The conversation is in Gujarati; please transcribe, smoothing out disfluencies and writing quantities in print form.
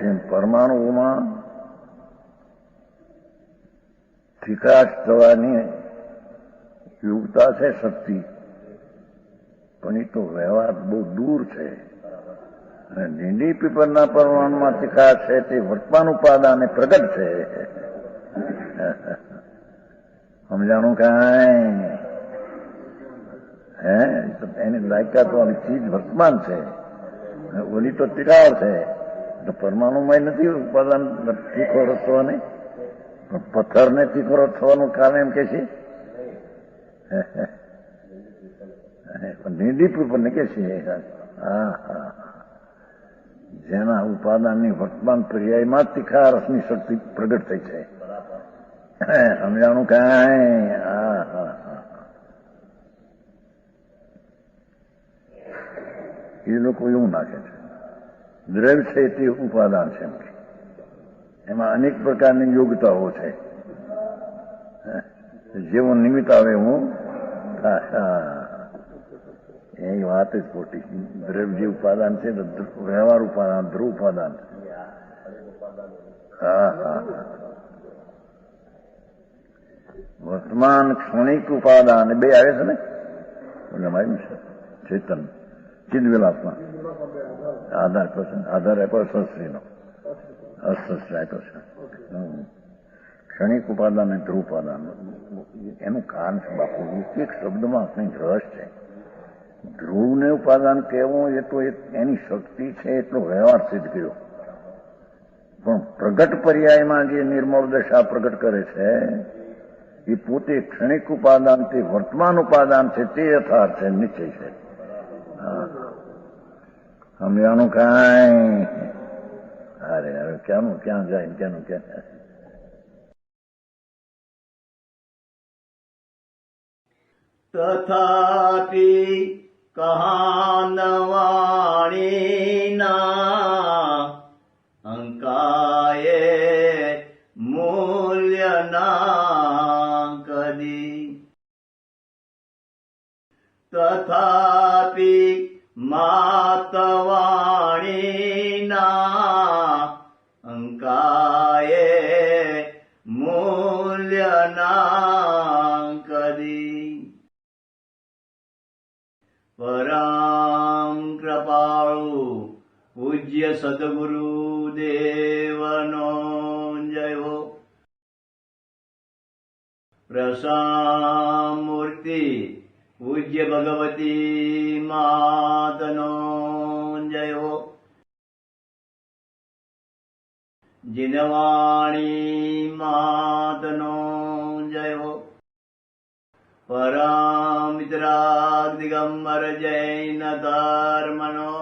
જેમ પરમાણુઓમાં વિકાસ થવાની યોગ્યતા છે શક્તિ, પણ એ તો વ્યવહાર બહુ દૂર છે. અને ડીંડી પીપરના પરમાણુમાં વિકાસ છે તે વર્તમાન ઉપાદાને પ્રગટ છે. સમજાણું કાંઈ? એની લાયકાત વાળી ચીજ વર્તમાન છે, ઓલી તો તિરાડ છે. તો પરમાણુમાં નથી ઉપાદાન તીખો રચવાની, પણ પથ્થરને તીખો રચવાનું કારણ એમ કે છે ડીંડી પીપરને કે છે. હા હા, જેના ઉપાદાનની વર્તમાન પર્યાયમાં તીખા રસની શક્તિ પ્રગટ થઈ છે. સમજાણું કાંઈ? હા હા હા, એ લોકો એવું નાખે છે દ્રવ્ય છે તે ઉપાદાન છે, એમાં અનેક પ્રકારની યોગ્યતાઓ છે. જેવો નિમિત્ત આવે હું એ વાત જ ખોટી. દ્રવ્ય જે ઉપાદાન છે વ્યવહાર ઉપાદાન, ધ્રુવ ઉપાદાન. હા હા, વર્તમાન ક્ષણિક ઉપાદાન બે આવે છે ને, આવ્યું છે ચેતન ચિદવિલાસમાં આધાર આપ્યો સંશ્રીનો અસંશ્રી આપ્યો છે. ક્ષણિક ઉપાદાન અને ધ્રુવ ઉપાદાન એનું કારણ છે બાપુ, એક શબ્દમાં કંઈક રસ છે. ધ્રુવને ઉપાદાન કહેવું એ તો એની શક્તિ છે એટલો વ્યવહાર સિદ્ધ કર્યો, પણ પ્રગટ પર્યાયમાં જે નિર્મળ દશા પ્રગટ કરે છે એ પોતે ક્ષણિક ઉપાદાન તે વર્તમાન ઉપાદાન છે, તે યથાર્થ છે, નિશ્ચય છે. સમજાણું કાંઈ? અરે હવે ક્યાંનું ક્યાં જાય, ક્યાંનું ક્યાં જાય. તથાપિ કહાનવાણીના અંકાયે મૂલ્યના કદી. તથાપિ માતવાણીના અંકાયે મૂલ્યના કદી. પરમ કૃપાળુ પૂજ્ય સદગુરુ દેવનો જય હો. પ્રસામૂર્તિ પૂજ્ય ભગવતી માતનો જય હો. જીનવાણી માતનો જય હો. પરમ મિત્રાગ દિગંબર જૈન ધર્મનો